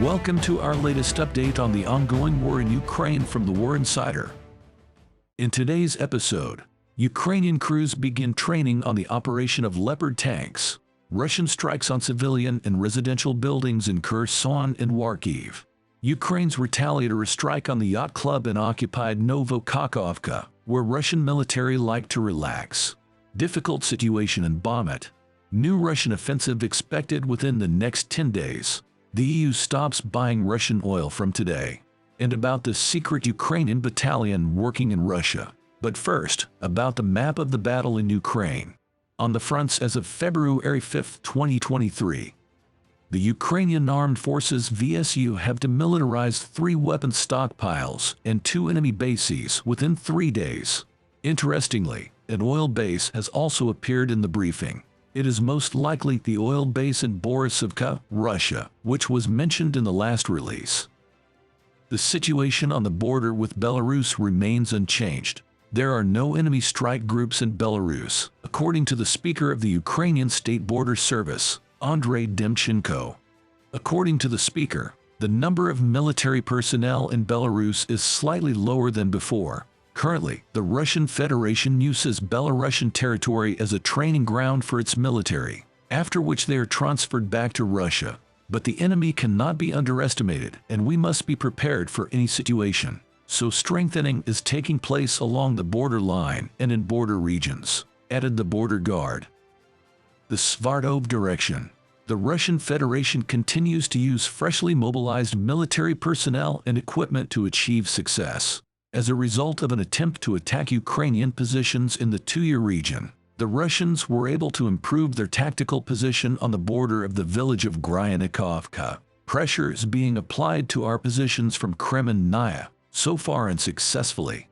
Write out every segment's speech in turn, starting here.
Welcome to our latest update on the ongoing war in Ukraine from the War Insider. In today's episode, Ukrainian crews begin training on the operation of Leopard tanks. Russian strikes on civilian and residential buildings in Kherson and Kharkiv. Ukraine's retaliatory strike on the yacht club in occupied Novokakhovka, where Russian military like to relax. Difficult situation in Bakhmut. New Russian offensive expected within the next 10 days. The EU stops buying Russian oil from today. And about the secret Ukrainian battalion working in Russia. But first, about the map of the battle in Ukraine. On the fronts as of February 5, 2023. The Ukrainian Armed Forces VSU have demilitarized 3 weapon stockpiles and 2 enemy bases within 3 days. Interestingly, an oil base has also appeared in the briefing. It is most likely the oil base in Borisovka, Russia, which was mentioned in the last release. The situation on the border with Belarus remains unchanged. There are no enemy strike groups in Belarus, according to the Speaker of the Ukrainian State Border Service, Andrei Demchenko. According to the Speaker, the number of military personnel in Belarus is slightly lower than before. Currently, the Russian Federation uses Belarusian territory as a training ground for its military, after which they are transferred back to Russia. But the enemy cannot be underestimated, and we must be prepared for any situation. So strengthening is taking place along the border line and in border regions, added the border guard. The Svardov direction. The Russian Federation continues to use freshly mobilized military personnel and equipment to achieve success. As a result of an attempt to attack Ukrainian positions in the Tuya region, the Russians were able to improve their tactical position on the border of the village of Gryanikovka. Pressure is being applied to our positions from Kremenaya, so far unsuccessfully.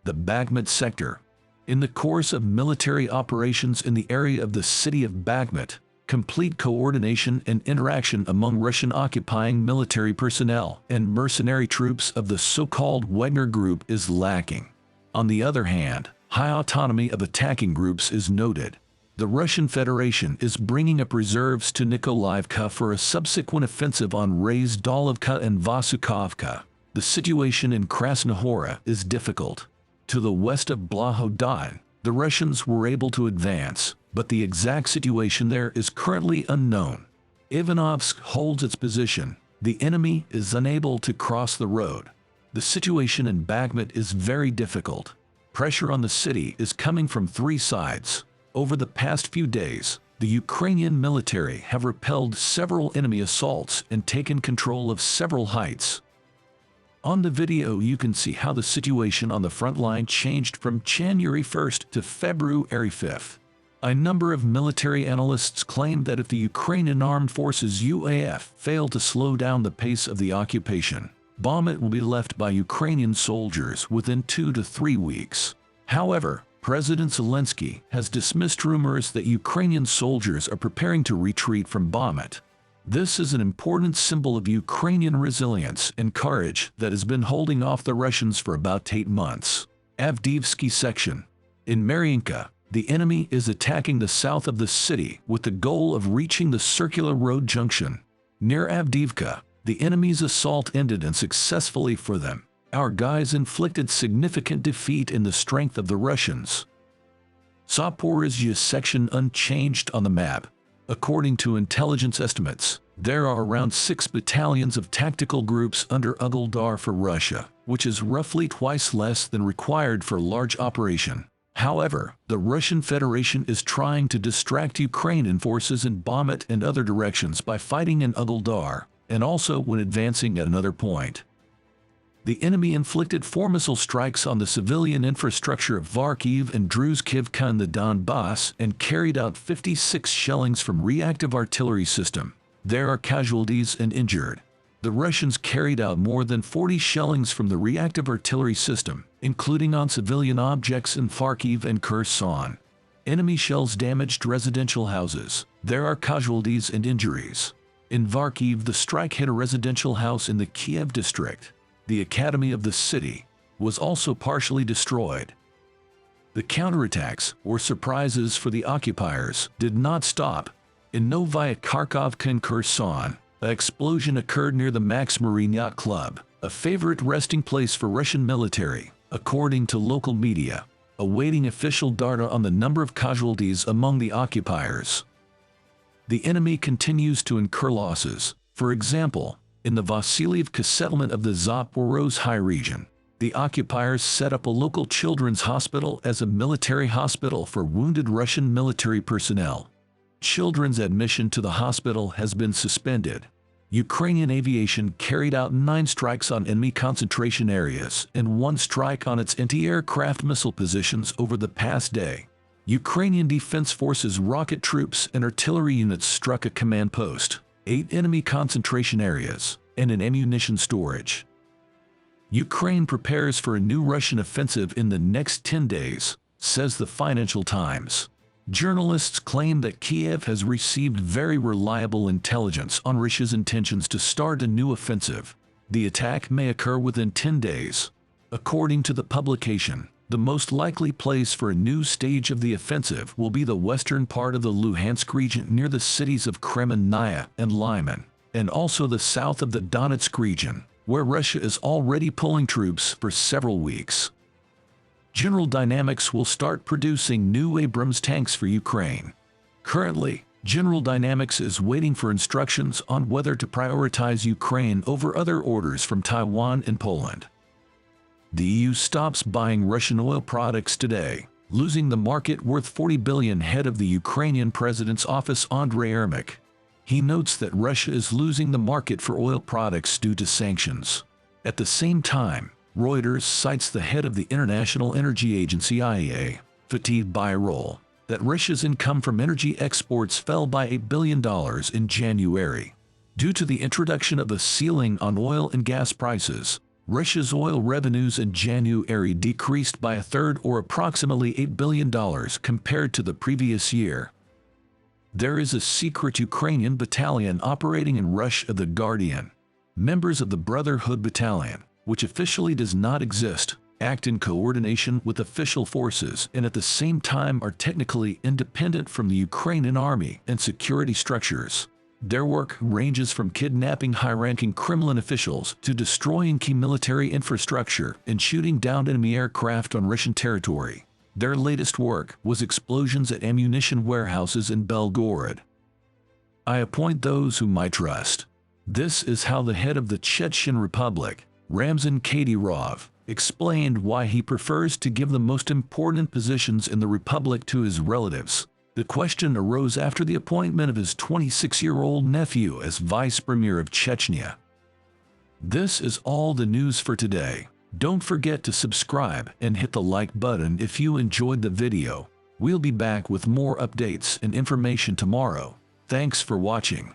The Bakhmut sector. In the course of military operations in the area of the city of Bakhmut, complete coordination and interaction among Russian occupying military personnel and mercenary troops of the so-called Wagner Group is lacking. On the other hand, high autonomy of attacking groups is noted. The Russian Federation is bringing up reserves to Nikolaevka for a subsequent offensive on Razdalovka and Vasukovka. The situation in Krasnohora is difficult. To the west of Blahodad, the Russians were able to advance, but the exact situation there is currently unknown. Ivanovsk holds its position. The enemy is unable to cross the road. The situation in Bakhmut is very difficult. Pressure on the city is coming from 3 sides. Over the past few days, the Ukrainian military have repelled several enemy assaults and taken control of several heights. On the video you can see how the situation on the front line changed from January 1st to February 5th. A number of military analysts claim that if the Ukrainian Armed Forces UAF fail to slow down the pace of the occupation, Bakhmut will be left by Ukrainian soldiers within 2 to 3 weeks. However, President Zelensky has dismissed rumors that Ukrainian soldiers are preparing to retreat from Bakhmut. This is an important symbol of Ukrainian resilience and courage that has been holding off the Russians for about 8 months. Avdiivsky section. In Mariinka, the enemy is attacking the south of the city with the goal of reaching the circular road junction. Near Avdiivka, the enemy's assault ended unsuccessfully for them. Our guys inflicted significant defeat in the strength of the Russians. Zaporizhzhia section unchanged on the map. According to intelligence estimates, there are around 6 battalions of tactical groups under Ugeldar for Russia, which is roughly twice less than required for a large operation. However, the Russian Federation is trying to distract Ukrainian forces in Bakhmut and other directions by fighting in Ugeldar, and also when advancing at another point. The enemy inflicted 4 missile strikes on the civilian infrastructure of Kharkiv and Druzhkivka in the Donbass and carried out 56 shellings from reactive artillery system. There are casualties and injured. The Russians carried out more than 40 shellings from the reactive artillery system, including on civilian objects in Kharkiv and Kherson. Enemy shells damaged residential houses. There are casualties and injuries. In Kharkiv, the strike hit a residential house in the Kiev district. The academy of the city was also partially destroyed. The counterattacks, or surprises for the occupiers, did not stop. In Novaya Kharkovka and Kherson, An explosion occurred near the Max Marine Yacht Club, a favorite resting place for Russian military, according to local media, awaiting official data on the number of casualties among the occupiers. The enemy continues to incur losses. For example, in the Vasilievka settlement of the Zaporozhye region, the occupiers set up a local children's hospital as a military hospital for wounded Russian military personnel. Children's admission to the hospital has been suspended. Ukrainian aviation carried out 9 strikes on enemy concentration areas and 1 strike on its anti-aircraft missile positions over the past day. Ukrainian Defense Forces rocket troops and artillery units struck a command post, 8 enemy concentration areas, and an ammunition storage. Ukraine prepares for a new Russian offensive in the next 10 days, says the Financial Times. Journalists claim that Kiev has received very reliable intelligence on Russia's intentions to start a new offensive. The attack may occur within 10 days. According to the publication, the most likely place for a new stage of the offensive will be the western part of the Luhansk region near the cities of Kremenaya and Lyman, and also the south of the Donetsk region, where Russia is already pulling troops for several weeks. General Dynamics will start producing new Abrams tanks for Ukraine. Currently, General Dynamics is waiting for instructions on whether to prioritize Ukraine over other orders from Taiwan and Poland. The EU stops buying Russian oil products today, losing the market worth $40 billion. Head of the Ukrainian President's office Andrei Yermak. He notes that Russia is losing the market for oil products due to sanctions. At the same time, Reuters cites the head of the International Energy Agency IEA, Fatih Birol, that Russia's income from energy exports fell by $8 billion in January. Due to the introduction of a ceiling on oil and gas prices, Russia's oil revenues in January decreased by a third, or approximately $8 billion compared to the previous year. There is a secret Ukrainian battalion operating in Russia, the Guardian. Members of the Brotherhood Battalion, which officially does not exist, act in coordination with official forces and at the same time are technically independent from the Ukrainian army and security structures. Their work ranges from kidnapping high-ranking Kremlin officials to destroying key military infrastructure and shooting down enemy aircraft on Russian territory. Their latest work was explosions at ammunition warehouses in Belgorod. I appoint those whom I trust. This is how the head of the Chechen Republic, Ramzan Kadyrov, explained why he prefers to give the most important positions in the republic to his relatives. The question arose after the appointment of his 26-year-old nephew as vice premier of Chechnya. This is all the news for today. Don't forget to subscribe and hit the like button if you enjoyed the video. We'll be back with more updates and information tomorrow. Thanks for watching.